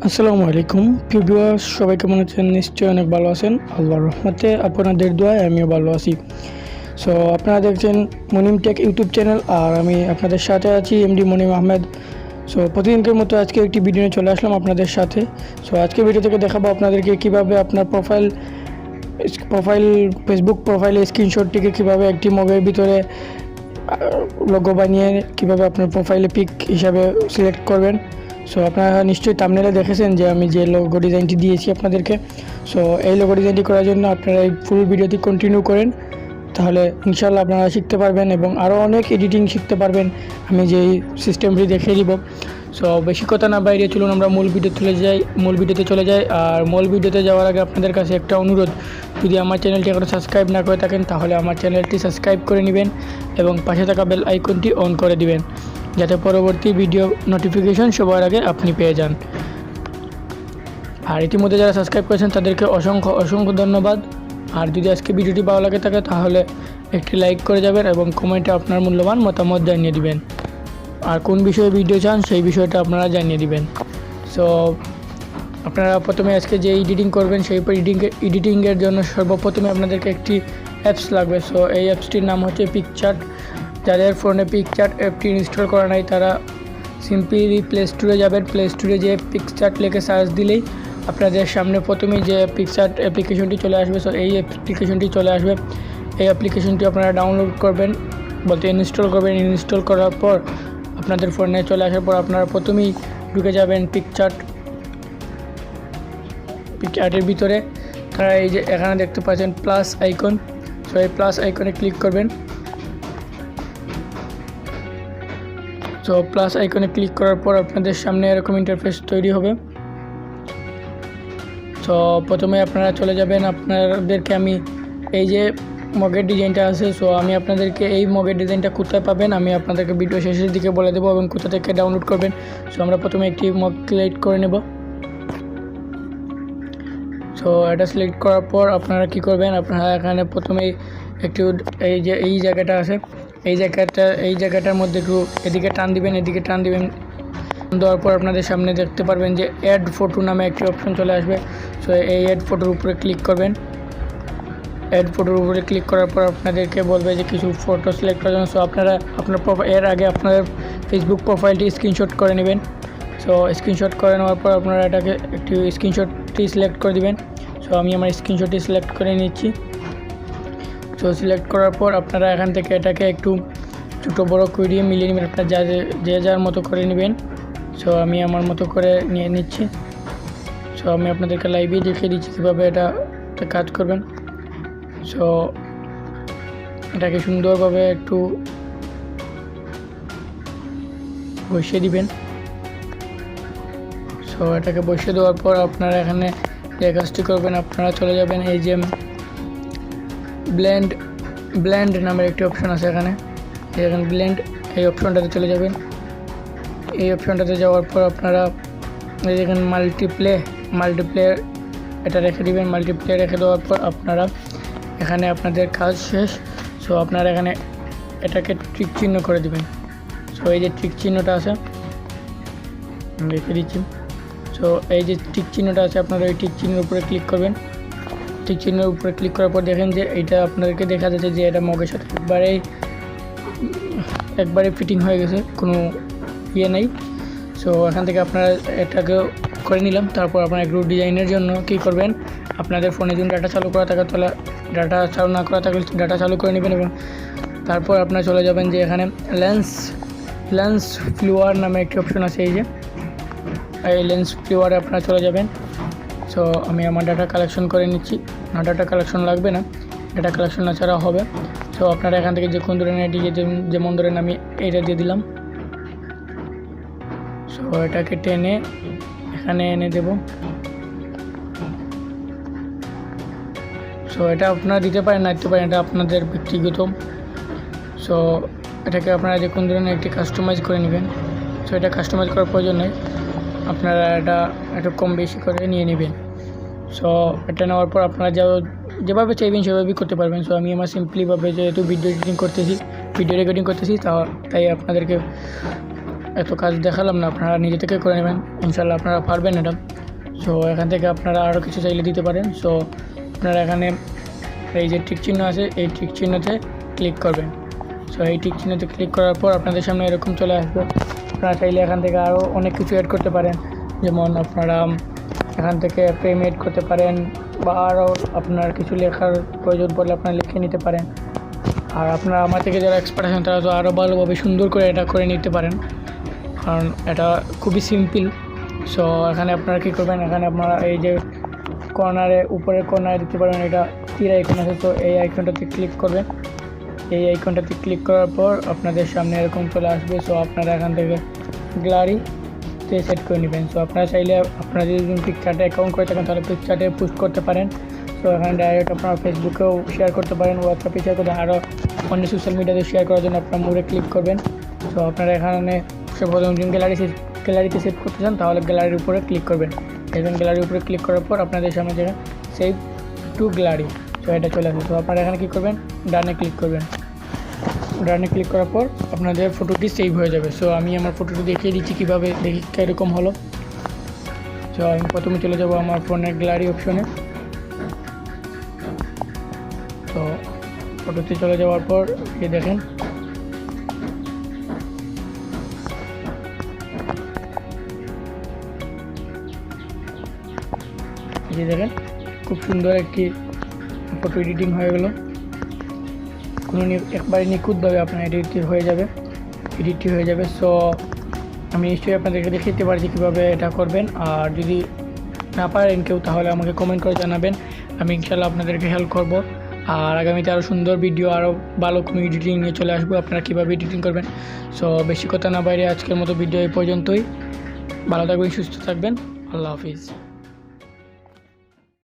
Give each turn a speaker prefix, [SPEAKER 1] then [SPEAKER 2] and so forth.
[SPEAKER 1] আসসালামু আলাইকুম প্রিয় ভিউয়ার্স, সবাই কেমন আছেন? নিশ্চয়ই অনেক ভালো আছেন। আল্লাহর রহমতে আপনাদের দোয়ায় আমিও ভালো আছি। সো আপনারা দেখছেন মুনিম টেক ইউটিউব চ্যানেল, আর আমি আপনাদের সাথে আছি এমডি মুনিম আহমেদ। সো প্রতিদিনকার মতো আজকে একটি ভিডিও নিয়ে চলে আসলাম আপনাদের সাথে। সো আজকে ভিডিও থেকে দেখাবো আপনাদেরকে কীভাবে আপনার প্রোফাইল ফেসবুক প্রোফাইলে স্ক্রিনশটটিকে কীভাবে একটি মগের ভিতরে লোগো বানিয়ে কীভাবে আপনার প্রোফাইলে পিক হিসাবে সিলেক্ট করবেন। সো আপনারা নিশ্চয়ই থাম্বনেলে দেখেছেন যে আমি যে লোগো ডিজাইনটি দিয়েছি আপনাদেরকে। সো এই লোগো ডিজাইনটি করার জন্য আপনারা এই ফুল ভিডিওটি কন্টিনিউ করেন, তাহলে ইনশাআল্লাহ আপনারা শিখতে পারবেন এবং আরও অনেক এডিটিং শিখতে পারবেন আমি যেই সিস্টেমটি দেখিয়ে দিব। সো বেশি কথা না বাইরে চলুন আমরা মূল ভিডিওতে চলে যাই। আর মূল ভিডিওতে যাওয়ার আগে আপনাদের কাছে একটা অনুরোধ, যদি আমার চ্যানেলটি এখনও সাবস্ক্রাইব না করে থাকেন তাহলে আমার চ্যানেলটি সাবস্ক্রাইব করে নেবেন এবং পাশে থাকা বেল আইকনটি অন করে দিবেন, যাতে পরবর্তী ভিডিও নোটিফিকেশন সবার আগে আপনি পেয়ে যান। আর ইতিমধ্যে যারা সাবস্ক্রাইব করেছেন তাদেরকে অসংখ্য ধন্যবাদ। আর যদি আজকে ভিডিওটি ভালো লাগে থাকে তাহলে একটি লাইক করে যাবেন এবং কমেন্টে আপনার মূল্যবান মতামত জানিয়ে দিবেন, আর কোন বিষয়ে ভিডিও চান সেই বিষয়টা আপনারা জানিয়ে দিবেন। সো আপনারা প্রথমে আজকে যে এডিটিং করবেন সেই এডিটিংয়ের জন্য সর্বপ্রথমে আপনাদেরকে একটি অ্যাপস লাগবে। সো এই অ্যাপসটির নাম হচ্ছে পিকচার্ট। যাদের ফোনে পিকচার্ট অ্যাপটি ইনস্টল করা নাই তারা সিম্পলি প্লে স্টোরে যাবেন। প্লে স্টোরে যে পিকচার্ট লিখে সার্চ দিলেই আপনাদের সামনে প্রথমেই যে পিকচার্ট অ্যাপ্লিকেশনটি চলে আসবে। সো এই অ্যাপ্লিকেশনটি চলে আসবে। এই অ্যাপ্লিকেশনটি আপনারা ডাউনলোড করবেন, বলতে ইনস্টল করবেন। ইনস্টল করার পর আপনাদের ফোনে চলে আসার পর আপনারা প্রথমেই ঢুকে যাবেন পিকচার্টের ভিতরে। তারা এই যে এখানে দেখতে পাচ্ছেন প্লাস আইকন, সো এই প্লাস আইকনে ক্লিক করবেন। সো প্লাস আইকনে ক্লিক করার পর আপনাদের সামনে এরকম ইন্টারফেস তৈরি হবে। সো প্রথমে আপনারা চলে যাবেন, আপনাদেরকে আমি এই যে মগের ডিজাইনটা আছে, সো আমি আপনাদেরকে এই মগের ডিজাইনটা কোথায় পাবেন আমি আপনাদেরকে ভিডিও শেষের দিকে বলে দেবো এবং কোথা থেকে ডাউনলোড করবেন। সো আমরা প্রথমে একটি মগ সিলেক্ট করে নেব। সো এটা সিলেক্ট করার পর আপনারা কি করবেন, আপনারা এখানে প্রথমেই একটু এই জায়গাটা আছে, এই জায়গাটার মধ্যে একটু এদিকে টান দিবেন দেওয়ার পর আপনাদের সামনে দেখতে পারবেন যে অ্যাড ফটো নামে একটি অপশন চলে আসবে। সো এই অ্যাড ফটোর উপরে ক্লিক করবেন। অ্যাড ফটোর উপরে ক্লিক করার পর আপনাদেরকে বলবে যে কিছু ফটো সিলেক্ট করার জন্য। সো আপনারা এর আগে আপনাদের ফেসবুক প্রোফাইলটি স্ক্রিনশট করে নেবেন। সো স্ক্রিনশট করে নেওয়ার পর আপনারা এটাকে একটি স্ক্রিনশটটি সিলেক্ট করে দিবেন। সো আমি আমার স্ক্রিনশটটি সিলেক্ট করে নিচ্ছি। সো সিলেক্ট করার পর আপনারা এখান থেকে এটাকে একটু ছোটো বড়ো করিয়ে মিলিয়ে নেবেন, আপনারা যার মতো করে নেবেন। সো আমি আমার মতো করে নিয়ে নিচ্ছি। সো আমি আপনাদেরকে লাইভে দেখিয়ে দিচ্ছি কীভাবে এটা কাজ করবেন। সো এটাকে সুন্দরভাবে একটু বসিয়ে দিবেন। সো এটাকে বসিয়ে দেওয়ার পর আপনারা এখানে যে কাজটি করবেন, আপনারা চলে যাবেন এই যে ব্লেন্ড নামের একটি অপশন আছে এখানে ব্লেন্ড, এই অপশনটাতে চলে যাবেন। এই অপশনটাতে যাওয়ার পর আপনারা এখানে মাল্টিপ্লেয়ার এটা রেখে দিবেন। মাল্টিপ্লেয়ার রেখে দেওয়ার পর আপনারা এখানে আপনাদের কাজ শেষ। সো আপনারা এখানে এটাকে ট্রিক চিহ্ন করে দিবেন। সো এই যে ট্রিক চিহ্নটা আছে রেখে দিচ্ছি। সো এই যে টিক চিহ্নটা আছে আপনারা এই টিক চিহ্নের উপরে ক্লিক করবেন। টিক চিহ্নের উপরে ক্লিক করার পর দেখেন যে এইটা আপনাদেরকে দেখা যাচ্ছে যে এটা মগের সাথে একবারে ফিটিং হয়ে গেছে, কোনো ইয়ে নেই। সো এখান থেকে আপনারা এটাকে করে নিলাম। তারপর আপনারা গ্রুপ ডিজাইনের জন্য কী করবেন, আপনাদের ফোনে যদি ডাটা চালু করা থাকে তাহলে ডাটা চালু না করা থাকলে ডাটা চালু করে নেবেন এবং তারপর আপনারা চলে যাবেন যে এখানে লেন্স ফ্লোয়ার নামে একটি অপশন আছে। এই লেন্স ফ্লোয়ারে আপনারা চলে যাবেন। সো আমি আমার ডাটা কালেকশন করে নিচ্ছি। না, ডাটা কালেকশন লাগবে না, ডাটা কালেকশন না ছাড়া হবে। সো আপনারা এখান থেকে যে কোন ধরনের এটিকে যেমন ধরেন আমি এটা দিয়ে দিলাম। সো এটাকে টেনে এখানে এনে দেব। সো এটা আপনারা দিতে পারেন না দিতে পারেন, এটা আপনাদের ব্যক্তিগত। সো এটাকে আপনারা যে কোন ধরনের একটি কাস্টমাইজ করে নেবেন। সো এটা কাস্টমাইজ করার প্রয়োজন নেই, আপনারা এটা একটু কম বেশি করে নিয়ে নেবেন। সো এটা নেওয়ার পর আপনারা যেভাবে চাইবেন সেভাবেই করতে পারবেন। সো আমি আমার সিম্পলিভাবে যেহেতু ভিডিও রেকর্ডিং করতেছি তাই আপনাদেরকে এত কাজ দেখালাম না, আপনারা নিজে থেকে করে নেবেন, ইনশাল্লাহ আপনারা পারবেন এটা। সো এখান থেকে আপনারা আরও কিছু চাইলে দিতে পারেন। সো আপনারা এখানে এই যে টিক চিহ্ন আছে, এই টিক চিহ্নতে ক্লিক করবেন। সো এই টিক চিহ্নতে ক্লিক করার পর আপনাদের সামনে এরকম চলে আসবে। আপনারা চাইলে এখান থেকে আরও অনেক কিছু অ্যাড করতে পারেন, যেমন আপনারা এখান থেকে ফ্রেম এড করতে পারেন বা আরও আপনার কিছু লেখার প্রয়োজন পড়লে আপনারা লিখে নিতে পারেন। আর আপনারা আমার থেকে যারা এক্সপার্ট আছেন তারা তো আরও ভালোভাবে সুন্দর করে এটা করে নিতে পারেন, কারণ এটা খুবই সিম্পল। সো এখানে আপনারা কী করবেন, এখানে আপনারা এই যে কর্নারে উপরের কর্নারে দিতে পারেন এটা তীর আইকন আছে। তো এই আইকনটাতে ক্লিক করবেন। এই আইকনটাতে ক্লিক করার পর আপনাদের সামনে এরকম চলে আসবে। সো আপনারা এখান থেকে গ্যালারিতে সেট করে নেবেন। সো আপনারা চাইলে আপনারা যদি পিকচার্টে অ্যাকাউন্ট করে থাকেন তাহলে পিকচার্টে পোস্ট করতে পারেন। সো এখানে ডাইরেক্ট আপনারা ফেসবুকেও শেয়ার করতে পারেন, হোয়াটসঅ্যাপে শেয়ার করতে, আরও অন্য সোশ্যাল মিডিয়াতে শেয়ার করার জন্য আপনারা মোড়ে ক্লিক করবেন। সো আপনারা এখানে প্রথম দিন গ্যালারিতে সেভ করতে চান তাহলে গ্যালারির উপরে ক্লিক করবেন। দেখবেন গ্যালারির উপরে ক্লিক করার পর আপনাদের সামনে যেখানে সেভ টু গ্যালারি, সো এটা চলে আসবে। তো আপনারা এখানে কী করবেন, ডানে ক্লিক করবেন। ডানে ক্লিক করার পর আপনাদের ফটোটি সেভ হয়ে যাবে। সো আমি আমার ফটোটি দেখিয়ে দিচ্ছি কীভাবে, দেখি কীরকম হলো। সো আমি প্রথমে চলে যাব আমার ফোনের গ্যালারি অপশনে। তো ফটোতে চলে যাওয়ার পর এই দেখেন দেখেন খুব সুন্দর একটি ফটো এডিটিং হয়ে গেল। কোনো একবারে নিখুঁতভাবে আপনার এডিটটি হয়ে যাবে। সো আমি নিশ্চয়ই আপনাদেরকে দেখাতে পারছি কীভাবে এটা করবেন। আর যদি না পারেন কেউ তাহলে আমাকে কমেন্ট করে জানাবেন, আমি ইনশাআল্লাহ আপনাদেরকে হেল্প করব। আর আগামীতে আরও সুন্দর ভিডিও, আরও ভালো কোনো এডিটিং নিয়ে চলে আসবো, আপনারা কীভাবে এডিটিং করবেন। সো বেশি কথা না বাইরে আজকের মতো ভিডিও এই পর্যন্তই। ভালো থাকবেন, সুস্থ থাকবেন, আল্লাহ হাফিজ।